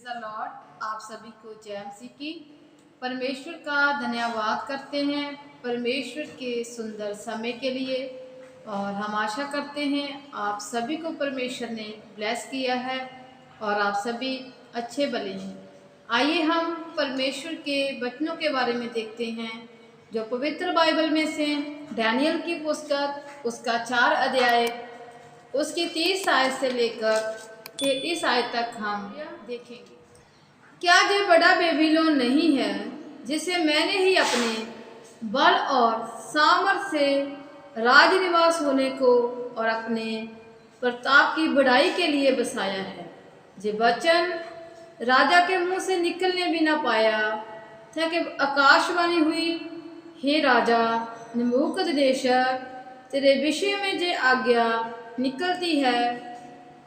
The Lord. आप सभी को जय मसीह की। परमेश्वर का धन्यवाद करते हैं परमेश्वर के सुंदर समय के लिए, और हम आशा करते हैं आप सभी को परमेश्वर ने ब्लेस किया है और आप सभी अच्छे भले हैं। आइए हम परमेश्वर के वचनों के बारे में देखते हैं, जो पवित्र बाइबल में से डैनियल की पुस्तक उसका 4 अध्याय उसकी 30 आयत से लेकर 33 आयत तक हम देखेंगे। क्या ये बड़ा बेबीलोन नहीं है, जिसे मैंने ही अपने बल और सामर्थ से राज निवास होने को और अपने प्रताप की बढ़ाई के लिए बसाया है। ये वचन राजा के मुंह से निकलने भी ना पाया था कि आकाशवाणी हुई, हे राजा नबूकदनेस्सर, तेरे विषय में जे आज्ञा निकलती है,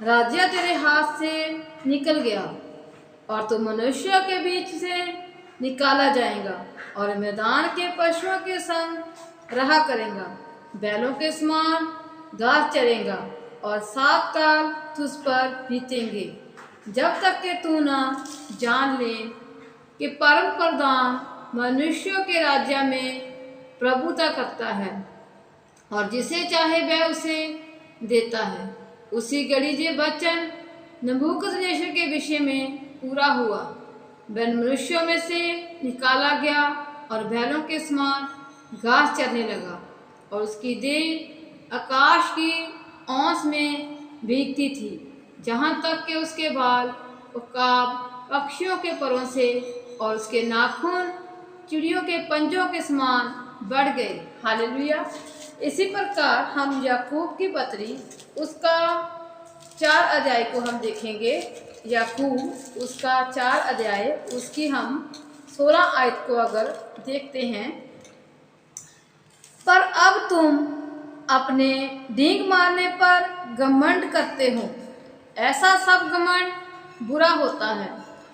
राज्य तेरे हाथ से निकल गया और तू मनुष्य के बीच से निकाला जाएगा और मैदान के पशुओं के संग रहा करेगा, बैलों के समान घास चरेगा और 7 काल तुझ पर बीतेंगे, जब तक कि तू ना जान ले कि परम प्रधान मनुष्यों के राज्य में प्रभुता करता है और जिसे चाहे वह उसे देता है। उसी घड़ी ये वचन नबूकदनेस्सर के विषय में पूरा हुआ। वह मनुष्यों में से निकाला गया और बैलों के समान घास चरने लगा और उसकी देह आकाश की औंस में भीगती थी, जहाँ तक कि उसके बाल उकाब पक्षियों के परों से और उसके नाखून चिड़ियों के पंजों के समान बढ़ गए। हालेलुया। इसी प्रकार हम याकूब की पत्री उसका 4 अध्याय को हम देखेंगे। याकूब उसका 4 अध्याय उसकी हम 16 आयत को अगर देखते हैं, पर अब तुम अपने डींग मारने पर घमंड करते हो, ऐसा सब घमंड बुरा होता है।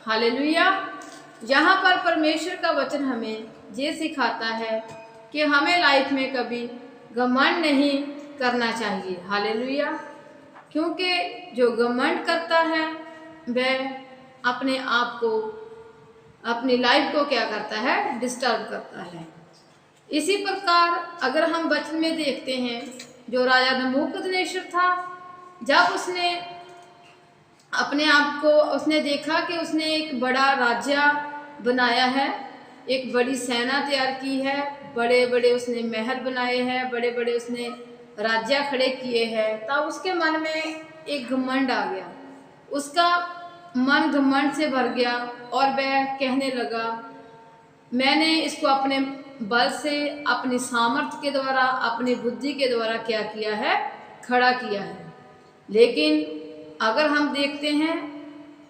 हालेलुया। यहाँ पर परमेश्वर का वचन हमें ये सिखाता है कि हमें लाइफ में कभी घमंड नहीं करना चाहिए। हालेलुया। क्योंकि जो घमंड करता है वह अपने आप को, अपनी लाइफ को क्या करता है, डिस्टर्ब करता है। इसी प्रकार अगर हम वचन में देखते हैं, जो राजा नबूकदनेस्सर था, जब उसने अपने आप को उसने देखा कि उसने एक बड़ा राज्य बनाया है, एक बड़ी सेना तैयार की है, बड़े बड़े उसने महल बनाए हैं, बड़े बड़े उसने राज्य खड़े किए हैं, तब उसके मन में एक घमंड आ गया। उसका मन घमंड से भर गया और वह कहने लगा, मैंने इसको अपने बल से, अपनी सामर्थ्य के द्वारा, अपनी बुद्धि के द्वारा क्या किया है, खड़ा किया है। लेकिन अगर हम देखते हैं,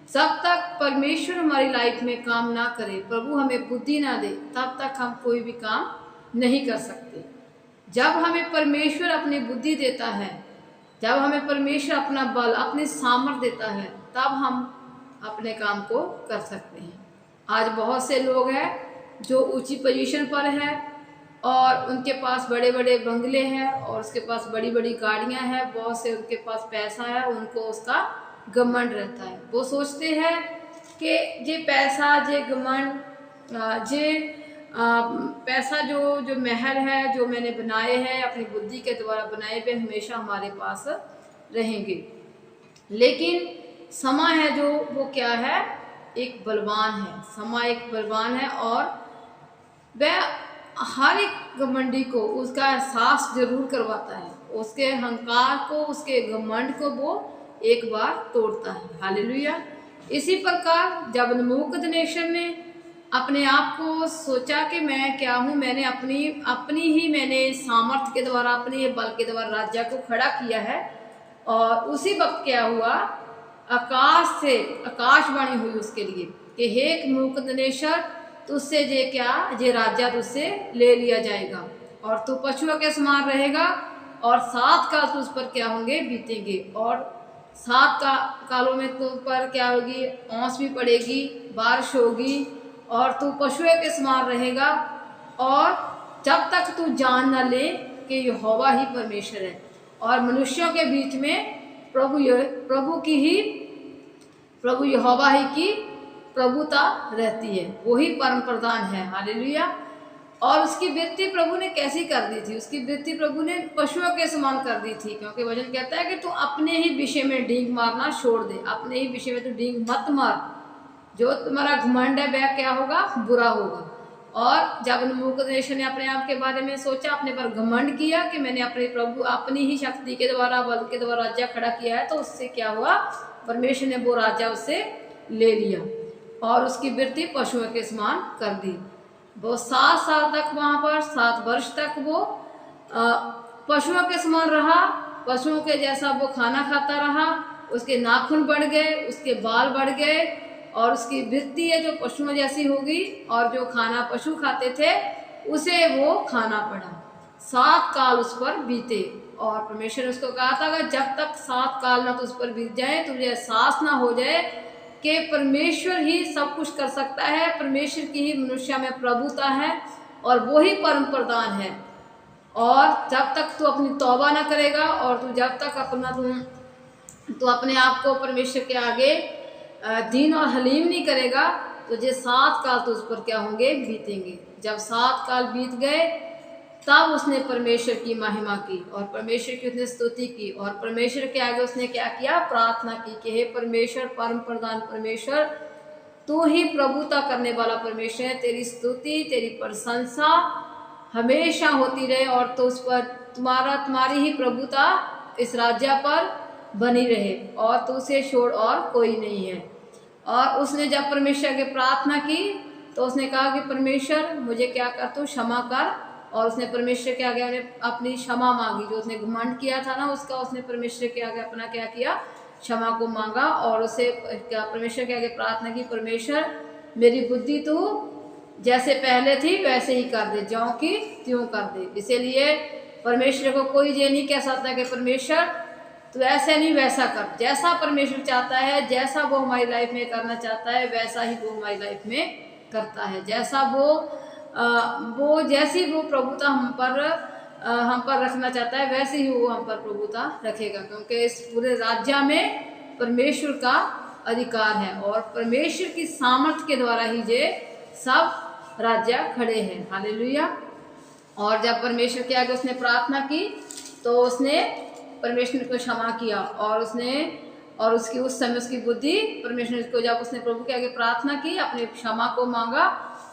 जब तक परमेश्वर हमारी लाइफ में काम ना करे, प्रभु हमें बुद्धि ना दे, तब तक हम कोई भी काम नहीं कर सकते। जब हमें परमेश्वर अपनी बुद्धि देता है, जब हमें परमेश्वर अपना बल, अपनी सामर्थ्य देता है, तब हम अपने काम को कर सकते हैं। आज बहुत से लोग हैं जो ऊंची पोजीशन पर है और उनके पास बड़े बड़े बंगले हैं और उसके पास बड़ी बड़ी गाड़ियां हैं, बहुत से उनके पास पैसा है, उनको उसका घमंड रहता है। वो सोचते हैं कि ये पैसा, ये घमंड, ये पैसा, जो महल है, जो मैंने बनाए हैं अपनी बुद्धि के द्वारा बनाए हुए, हमेशा हमारे पास रहेंगे। लेकिन समय है जो, वो क्या है, एक बलवान है। समय एक बलवान है और वह हर एक घमंडी को उसका एहसास जरूर करवाता है, उसके अहंकार को, उसके घमंड को वो एक बार तोड़ता है। हालेलुया। इसी प्रकार जब नबूकदनेस्सर ने अपने आप को सोचा कि मैं क्या हूँ, मैंने अपनी ही मैंने सामर्थ्य के द्वारा, अपने बल के द्वारा राज्य को खड़ा किया है, और उसी वक्त क्या हुआ, आकाश से आकाशवाणी हुई उसके लिए कि हे नबूकदनेस्सर, तुझसे ये क्या, ये राज्य तुझसे ले लिया जाएगा और तू पशुओं के समान रहेगा और 7 काल तुझ पर क्या होंगे, बीतेंगे, और 7 कालों में तुझ पर क्या होगी, औंस भी पड़ेगी, बारिश होगी और तू पशुओं के समान रहेगा, और जब तक तू जान न ले कि यहोवा ही परमेश्वर है और मनुष्यों के बीच में प्रभु यहोवा ही की प्रभुता रहती है, वही परम प्रधान है। हालेलुया। और उसकी वृत्ति प्रभु ने कैसी कर दी थी? उसकी वृत्ति प्रभु ने पशुओं के समान कर दी थी, क्योंकि वचन कहता है कि तू अपने ही विषय में डींग मारना छोड़ दे, अपने ही विषय में तू डींग मत मार। जो तुम्हारा घमंड है वह क्या होगा? बुरा होगा। और जब नबूकदनेस्सर ने अपने आप के बारे में सोचा, अपने पर घमंड किया कि मैंने अपने प्रभु अपनी ही शक्ति के द्वारा, बल के द्वारा राज्य खड़ा किया है, तो उससे क्या हुआ? परमेश्वर ने वो राज्य उससे ले लिया और उसकी वृत्ति पशुओं के समान कर दी। वो 7 साल तक वहाँ पर, 7 वर्ष तक वो पशुओं के समान रहा, पशुओं के जैसा वो खाना खाता रहा। उसके नाखून बढ़ गए, उसके बाल बढ़ गए और उसकी वृत्ति है जो पशुओं जैसी होगी, और जो खाना पशु खाते थे उसे वो खाना पड़ा। 7 काल उस पर बीते और परमेश्वर ने उसको कहा था कि जब तक 7 काल ना तो उस पर बीत जाए, तुझे एहसास ना हो जाए कि परमेश्वर ही सब कुछ कर सकता है, परमेश्वर की ही मनुष्य में प्रभुता है और वो ही परम प्रधान है। और जब तक तू अपनी तौबा ना करेगा और तू जब तक तू अपने आप को परमेश्वर के आगे दीन और हलीम नहीं करेगा, तो ये 7 काल तो उस पर क्या होंगे? बीतेंगे। जब 7 काल बीत गए तब उसने परमेश्वर की महिमा की और परमेश्वर की उसने स्तुति की और परमेश्वर के आगे उसने क्या किया? प्रार्थना की कि हे परमेश्वर, परम प्रधान परमेश्वर, तू ही प्रभुता करने वाला परमेश्वर है। तेरी स्तुति, तेरी प्रशंसा हमेशा होती रहे और तो उस पर तुम्हारी ही प्रभुता इस राज्य पर बनी रहे और तो उसे छोड़ और कोई नहीं है। और उसने जब परमेश्वर के प्रार्थना की तो उसने कहा कि परमेश्वर मुझे क्या कर, तू क्षमा कर। और उसने परमेश्वर के आगे अपनी क्षमा मांगी, जो उसने घमंड किया था ना उसका, उसने परमेश्वर के आगे अपना क्या किया? क्षमा को मांगा और उसे परमेश्वर के आगे प्रार्थना की, परमेश्वर मेरी बुद्धि तू जैसे पहले थी वैसे ही कर दे, ज्यों की त्यों कर दे। इसीलिए परमेश्वर को कोई ये नहीं कह सकता कि परमेश्वर तू ऐसे नहीं वैसा कर। जैसा परमेश्वर चाहता है, जैसा वो हमारी लाइफ में करना चाहता है, वैसा ही वो हमारी लाइफ में करता है। जैसा वो जैसी वो प्रभुता हम पर रखना चाहता है, वैसे ही वो हम पर प्रभुता रखेगा, क्योंकि इस पूरे राज्य में परमेश्वर का अधिकार है और परमेश्वर की सामर्थ्य के द्वारा ही ये सब राज्य खड़े हैं। हालेलुया। और जब परमेश्वर के आगे उसने प्रार्थना की तो उसने परमेश्वर को क्षमा किया और उसकी उस समय उसकी बुद्धि परमेश्वर को, जब उसने प्रभु के आगे प्रार्थना की, अपने क्षमा को मांगा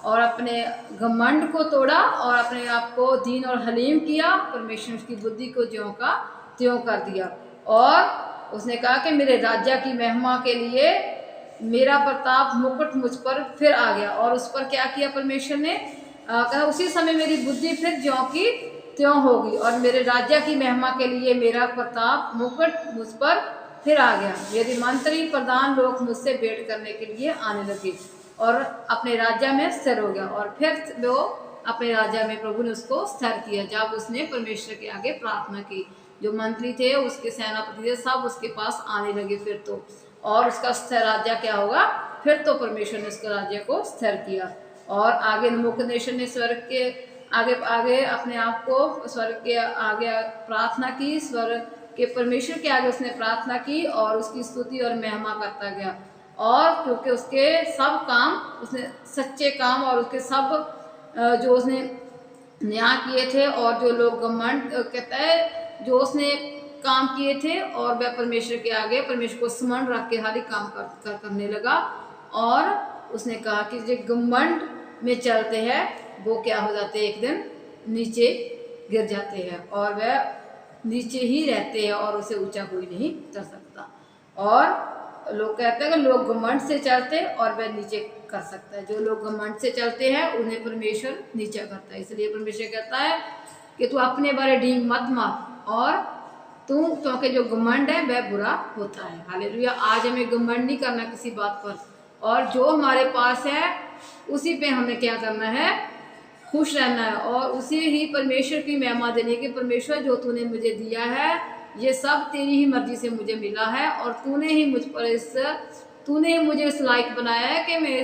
और अपने घमंड को तोड़ा और अपने आप को दीन और हलीम किया, परमेश्वर उसकी बुद्धि को ज्यों का त्यों कर दिया। और उसने कहा कि मेरे राज्य की महिमा के लिए मेरा प्रताप मुकुट मुझ पर फिर आ गया। और उस पर क्या किया परमेश्वर ने? कहा उसी समय मेरी बुद्धि फिर ज्यों की त्यों होगी और मेरे राज्य की महिमा के लिए मेरा प्रताप मुकुट मुझ पर फिर आ गया। मेरे मंत्री प्रधान लोग मुझसे भेंट करने के लिए आने लगे और अपने राज्य में स्थिर हो गया। और फिर वो अपने राज्य में प्रभु ने उसको स्थिर किया जब उसने परमेश्वर के आगे प्रार्थना की। जो मंत्री थे, उसके सेनापति थे, सब उसके पास आने लगे फिर तो, और उसका स्थिर राज्य क्या होगा? फिर तो परमेश्वर ने उसके राज्य को स्थिर किया। और आगे नबूकदनेस्सर ने स्वर्ग के आगे अपने आप को स्वर्ग के आगे प्रार्थना की, स्वर्ग के परमेश्वर के आगे उसने प्रार्थना की और उसकी स्तुति और महिमा करता गया। और क्योंकि उसके सब काम, उसने सच्चे काम और उसके सब जो उसने न्याय किए थे और जो लोग घमंड कहता है जो उसने काम किए थे, और वह परमेश्वर के आगे परमेश्वर को स्मरण रख के हर एक काम करने लगा। और उसने कहा कि जो घमंड में चलते हैं वो क्या हो जाते हैं? एक दिन नीचे गिर जाते हैं और वह नीचे ही रहते हैं और उसे ऊंचा कोई नहीं कर सकता। और लोग कहते हैं कि लोग घमंड से चलते और वह नीचे कर सकता है। जो लोग घमंड से चलते हैं उन्हें परमेश्वर नीचा करता है। इसलिए परमेश्वर कहता है कि तू अपने बारे डींग मत मार और तू, क्योंकि जो घमंड है वह बुरा होता है। हालेलुया। आज हमें घमंड नहीं करना किसी बात पर, और जो हमारे पास है उसी पे हमें क्या करना है? खुश रहना है और उसे ही परमेश्वर की महिमा देने की। परमेश्वर जो तूने मुझे दिया है ये सब तेरी ही मर्जी से मुझे मिला है और तूने ही मुझे इस लायक बनाया है कि मैं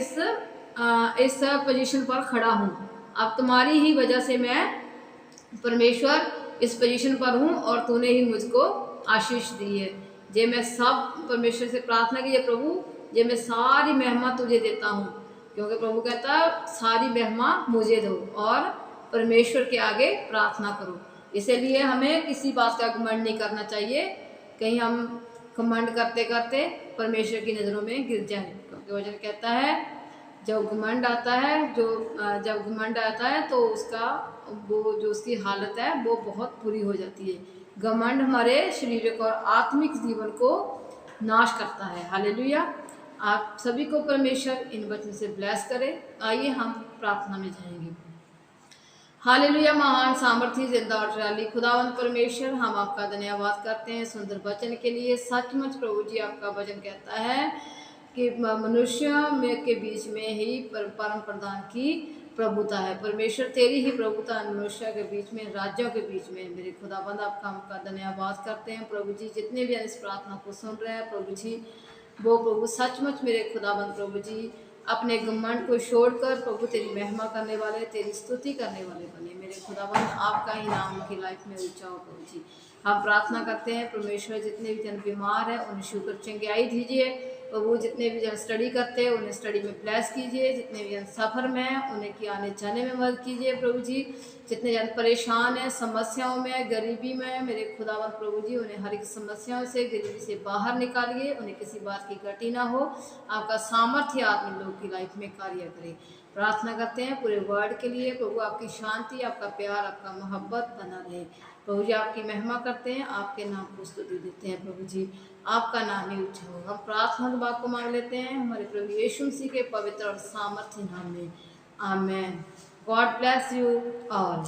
इस पोजीशन पर खड़ा हूँ। अब तुम्हारी ही वजह से मैं परमेश्वर इस पोजीशन पर हूँ और तूने ही मुझको आशीष दी है। जे मैं सब परमेश्वर से प्रार्थना की, प्रभु ये मैं सारी महिमा तुझे देता हूँ, क्योंकि प्रभु कहता है सारी महिमा मुझे दो और परमेश्वर के आगे प्रार्थना करो। इसलिए हमें किसी बात का घमंड नहीं करना चाहिए, कहीं हम घमंड करते करते परमेश्वर की नज़रों में गिर जाएं, क्योंकि वचन कहता है जब घमंड आता है जब घमंड आता है तो उसका वो जो उसकी हालत है वो बहुत बुरी हो जाती है। घमंड हमारे शारीरिक और आत्मिक जीवन को नाश करता है। हालेलुया। आप सभी को परमेश्वर इन वचन से ब्लेस करे। आइए हम प्रार्थना में जाएंगे। हालेलुया। महान सामर्थी जिंदा और ट्राली खुदावंत परमेश्वर, हम आपका धन्यवाद करते हैं सुंदर वचन के लिए। सचमुच प्रभु जी आपका वचन कहता है कि मनुष्य में के बीच में ही परम प्रधान की प्रभुता है। परमेश्वर तेरी ही प्रभुता मनुष्य के बीच में, राज्यों के बीच में। मेरे खुदाबंद आपका धन्यवाद करते हैं प्रभु जी। जितने भी इस प्रार्थना को सुन रहे हैं प्रभु जी, वो प्रभु सचमुच मेरे खुदाबंद प्रभु जी अपने घमंड को छोड़कर प्रभु तेरी महिमा करने वाले, तेरी स्तुति करने वाले बने। मेरे खुदाबंद आपका ही नाम उनकी लाइफ में ऊंचा हो प्रभु जी। हम प्रार्थना करते हैं परमेश्वर जितने भी जन बीमार हैं उन्हें शुक्र चंगाई दीजिए प्रभु। जितने भी जन स्टडी करते हैं उन्हें स्टडी में ब्लेस कीजिए। जितने भी जन सफ़र में हैं उन्हें की आने जाने में मदद कीजिए प्रभु जी। जितने जन परेशान हैं, समस्याओं में, गरीबी में, मेरे खुदावंत प्रभु जी उन्हें हर एक समस्याओं से, गरीबी से बाहर निकालिए। उन्हें किसी बात की घटी ना हो। आपका सामर्थ्य आदमी लोग की लाइफ में कार्य करे। प्रार्थना करते हैं पूरे वर्ल्ड के लिए प्रभु, आपकी शांति, आपका प्यार, आपका मोहब्बत बना रहे प्रभु जी। आपकी महिमा करते हैं, आपके नाम को स्तुति देते हैं प्रभु जी। आपका नाम ही ऊंचा हो। हम प्रार्थना दुआ को मांग लेते हैं हमारे प्रभु यीशु मसीह के पवित्र और सामर्थ्य नाम में, आमेन। God bless you all.